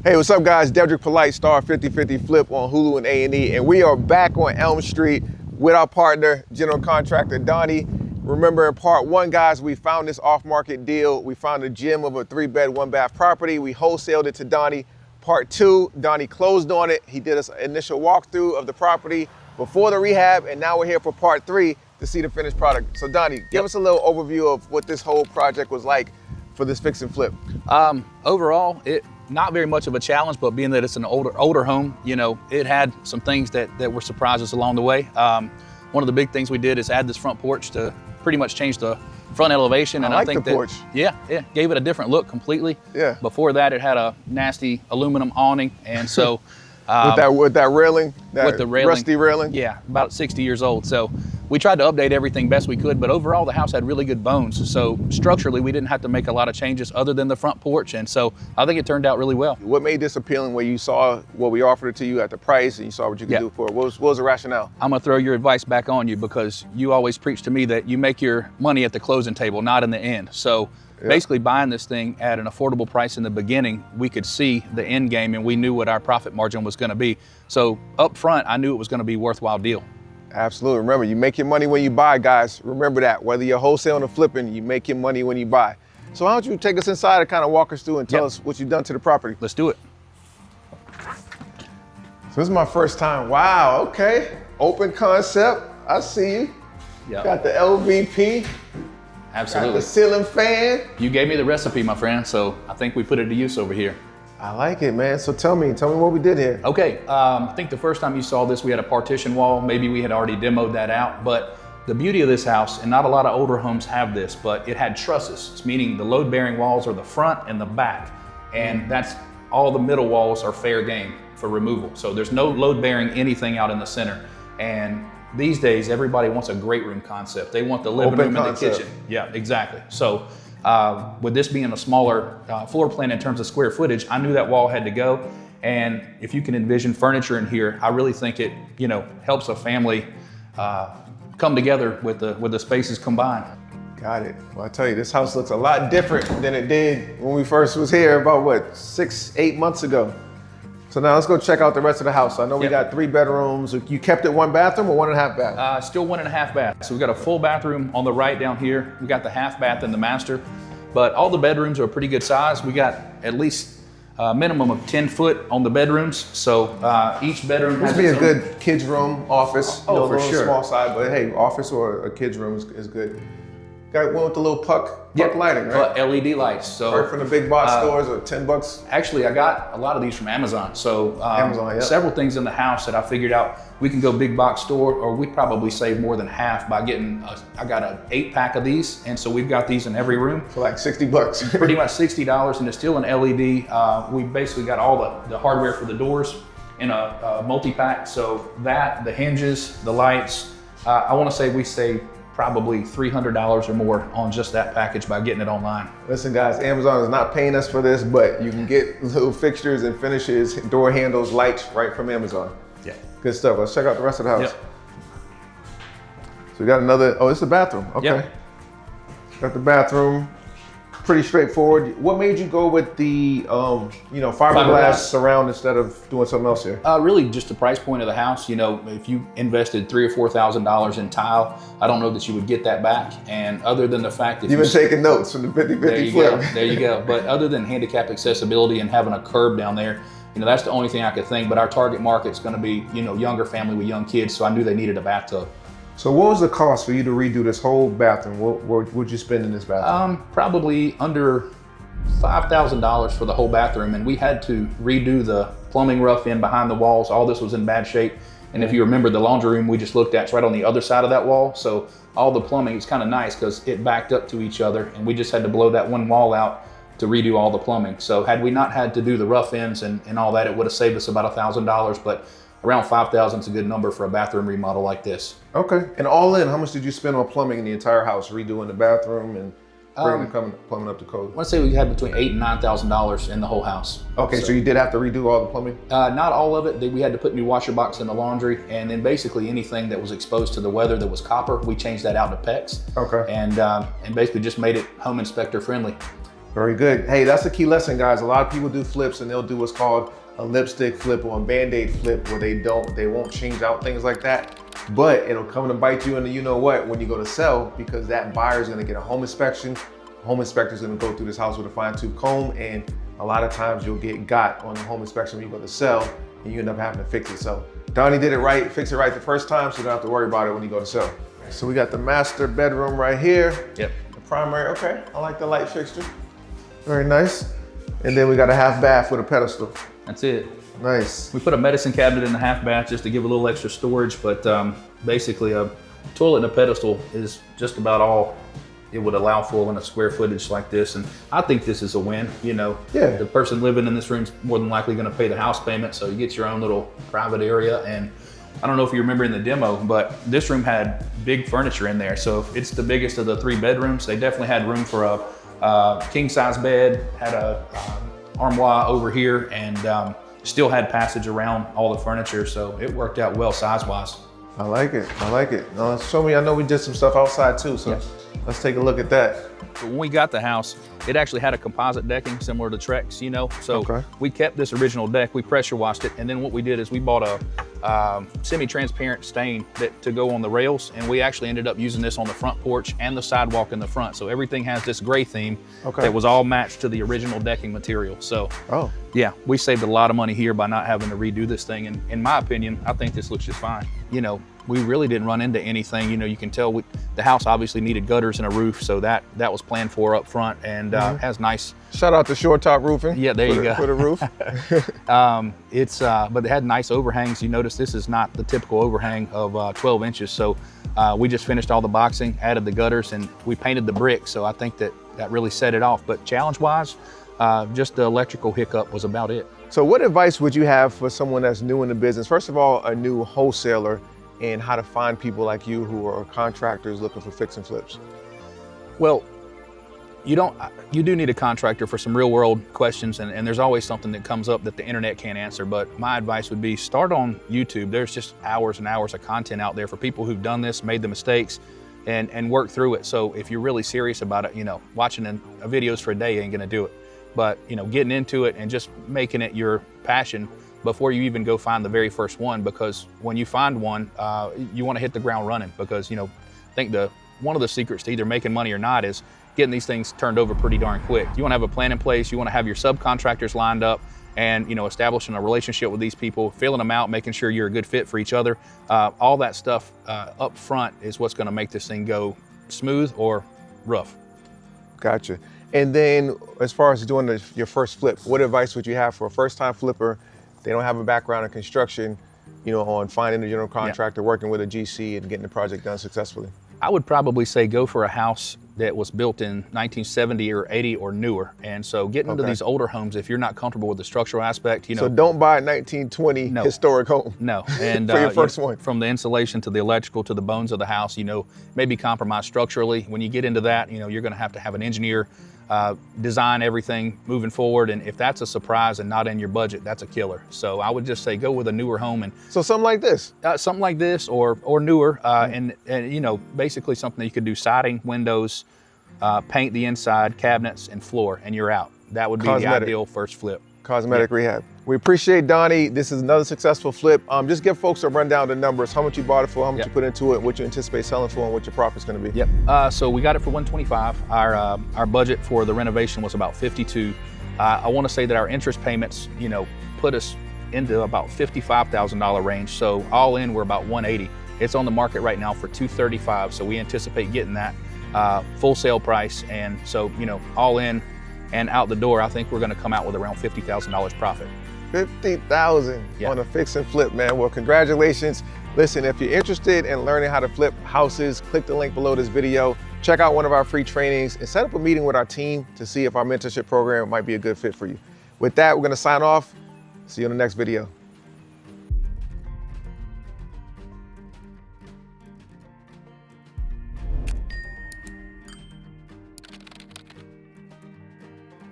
Hey, what's up guys? Dedric Polite, star 5050 Flip on Hulu and A&E, and we are back on Elm Street with our partner, general contractor Donnie. Remember in part one, guys, we found this off-market deal. We found a gem of a 3-bed, 1-bath property. We wholesaled it to Donnie. Part two, Donnie closed on it. He did an initial walkthrough of the property before the rehab, and now we're here for part three to see the finished product. So Donnie, give us a little overview of what this whole project was like for this fix and flip. Overall, not very much of a challenge, but being that it's an older home, you know, it had some things that were surprises along the way. One of the big things we did is add this front porch to pretty much change the front elevation. And I think the porch. Yeah, gave it a different look completely. Yeah. Before that, it had a nasty aluminum awning, and so with that railing, with the railing, rusty railing. Yeah, about 60 years old. So we tried to update everything best we could, but overall the house had really good bones. So structurally, we didn't have to make a lot of changes other than the front porch, and so I think it turned out really well. What made this appealing when you saw what we offered it to you at the price and you saw what you could do for it? What was the rationale? I'm gonna throw your advice back on you because you always preach to me that you make your money at the closing table, not in the end. So basically buying this thing at an affordable price in the beginning, we could see the end game and we knew what our profit margin was gonna be. So up front, I knew it was gonna be a worthwhile deal. Absolutely. Remember, you make your money when you buy, guys. Remember that. Whether you're wholesaling or flipping, you make your money when you buy. So why don't you take us inside and kind of walk us through and tell us what you've done to the property. Let's do it. So this is my first time. Wow, okay. Open concept. I see you. Got the LVP. Absolutely. Got the ceiling fan. You gave me the recipe, my friend, so I think we put it to use over here. I like it, man. So tell me what we did here. Okay, I think the first time you saw this, we had a partition wall. Maybe we had already demoed that out, but the beauty of this house, and not a lot of older homes have this, but it had trusses, meaning the load-bearing walls are the front and the back, and that's all the middle walls are fair game for removal. So there's no load-bearing anything out in the center. And these days, everybody wants a great room concept. They want the living room and the kitchen. Yeah, exactly. So with this being a smaller floor plan in terms of square footage, I knew that wall had to go. And if you can envision furniture in here, I really think it, you know, helps a family come together with the spaces combined. Got it. Well, I tell you, this house looks a lot different than it did when we first was here about what, 6-8 months ago. So now let's go check out the rest of the house. I know we got 3 bedrooms. You kept it 1 bathroom or 1.5 bath? Still 1.5 bath. So we've got a full bathroom on the right down here. We got the half bath in the master, but all the bedrooms are a pretty good size. We got at least a minimum of 10 foot on the bedrooms. So each bedroom has a good kids room, office. Oh, for sure. Small side, but hey, office or a kids room is good. Got one with the little puck lighting, right? LED lights. So right from the big box stores or $10. Actually, I got a lot of these from Amazon. So several things in the house that I figured out we can go big box store, or we probably save more than half by getting. I got an 8-pack of these, and so we've got these in every room for like $60. Pretty much $60, and it's still an LED. We basically got all the hardware for the doors in a multi-pack. So the hinges, the lights. I want to say we saved probably $300 or more on just that package by getting it online. Listen guys, Amazon is not paying us for this, but you can get little fixtures and finishes, door handles, lights right from Amazon. Yeah. Good stuff. Let's check out the rest of the house. Yep. So we got another, this is the bathroom. Okay. Yep. Got the bathroom. Pretty straightforward. What made you go with the fiberglass surround instead of doing something else here? Really just the price point of the house. You know, if you invested $3,000 or $4,000 in tile, I don't know that you would get that back. And other than the fact that you've been taking notes from the 5050 Flip. There you go. But other than handicap accessibility and having a curb down there, you know, that's the only thing I could think. But our target market's going to be, you know, younger family with young kids. So I knew they needed a bathtub. So what was the cost for you to redo this whole bathroom? What would you spend in this bathroom? Probably under $5,000 for the whole bathroom. And we had to redo the plumbing rough in behind the walls. All this was in bad shape. And if you remember, the laundry room we just looked at is right on the other side of that wall. So all the plumbing is kind of nice because it backed up to each other. And we just had to blow that one wall out to redo all the plumbing. So had we not had to do the rough ends and all that, it would have saved us about $1,000. But around $5,000 is a good number for a bathroom remodel like this. Okay, and all in, how much did you spend on plumbing in the entire house, redoing the bathroom and bringing the plumbing up to code? I want to say we had between $8,000 and $9,000 in the whole house. Okay, so you did have to redo all the plumbing? Not all of it. We had to put new washer box in the laundry, and then basically anything that was exposed to the weather that was copper, we changed that out to PEX. Okay. And basically just made it home inspector friendly. Very good. Hey, that's a key lesson, guys. A lot of people do flips and they'll do what's called a lipstick flip or a Band-Aid flip where they won't change out things like that. But it'll come to bite you in the you know what when you go to sell, because that buyer is gonna get a home inspection. Home inspector is gonna go through this house with a fine-tooth comb, and a lot of times you'll get got on the home inspection when you go to sell, and you end up having to fix it. So Donnie did it right, fix it right the first time, so you don't have to worry about it when you go to sell. So we got the master bedroom right here. Yep. The primary, okay. I like the light fixture. Very nice. And then we got a half bath with a pedestal. That's it. Nice. We put a medicine cabinet in the half bath just to give a little extra storage, but basically a toilet and a pedestal is just about all it would allow for in a square footage like this. And I think this is a win. You know, Yeah. The person living in this room's more than likely gonna pay the house payment, so you get your own little private area. And I don't know if you remember in the demo, but this room had big furniture in there. So it's the biggest of the 3 bedrooms. They definitely had room for a king size bed, had a armoire over here, and still had passage around all the furniture. So it worked out well size-wise. I like it, I like it. Now show me, I know we did some stuff outside too, so Yeah. let's take a look at that. But when we got the house, it actually had a composite decking similar to Trex, you know? So Okay. we kept this original deck, we pressure washed it, and then what we did is we bought a semi-transparent stain to go on the rails, and we actually ended up using this on the front porch and the sidewalk in the front. So everything has this gray theme that was all matched to the original decking material. So Oh. yeah, we saved a lot of money here by not having to redo this thing. And in my opinion, I think this looks just fine. You know, we really didn't run into anything. You know, you can tell the house obviously needed gutters and a roof, so that was planned for up front, and has nice. Shout out to Short Top Roofing. Yeah, there you go. For the roof. But it had nice overhangs. You notice this is not the typical overhang of 12 inches. So we just finished all the boxing, added the gutters, and we painted the brick. So I think that really set it off. But challenge-wise, just the electrical hiccup was about it. So what advice would you have for someone that's new in the business? First of all, a new wholesaler, and how to find people like you who are contractors looking for fix and flips. Well, you do need a contractor for some real world questions, and there's always something that comes up that the internet can't answer. But my advice would be start on YouTube. There's just hours and hours of content out there for people who've done this, made the mistakes, and work through it. So if you're really serious about it, you know, watching a videos for a day ain't gonna do it. But you know, getting into it and just making it your passion before you even go find the very first one, because when you find one, you want to hit the ground running, because you know, I think one of the secrets to either making money or not is getting these things turned over pretty darn quick. You want to have a plan in place. You want to have your subcontractors lined up, and you know, establishing a relationship with these people, filling them out, making sure you're a good fit for each other. All that stuff up front is what's going to make this thing go smooth or rough. Gotcha. And then as far as doing your first flip, what advice would you have for a first-time flipper? They don't have a background in construction, you know, on finding a general contractor, working with a GC, and getting the project done successfully. I would probably say go for a house that was built in 1970 or 80 or newer. And so getting into these older homes, if you're not comfortable with the structural aspect, you know. So don't buy a 1920 historic home. No. And for your first one. From the insulation to the electrical to the bones of the house, you know, maybe compromise structurally. When you get into that, you know, you're going to have an engineer design everything moving forward, and if that's a surprise and not in your budget, that's a killer. So I would just say go with a newer home, and so something like this, or newer, and you know, basically something that you could do: siding, windows, paint the inside, cabinets, and floor, and you're out. That would be the ideal first flip. Cosmetic rehab. We appreciate Donnie. This is another successful flip. Just give folks a rundown of the numbers, how much you bought it for, how much you put into it, what you anticipate selling for, and what your profit's gonna be. So we got it for $125. Our budget for the renovation was about $52. I wanna say that our interest payments, you know, put us into about $55,000 range. So all in, we're about $180. It's on the market right now for $235. So we anticipate getting that full sale price. And so, you know, all in and out the door, I think we're gonna come out with around $50,000 profit. 50,000 on a fix and flip, man. Well, congratulations. Listen, if you're interested in learning how to flip houses, click the link below this video, check out one of our free trainings, and set up a meeting with our team to see if our mentorship program might be a good fit for you. With that, we're gonna sign off. See you in the next video.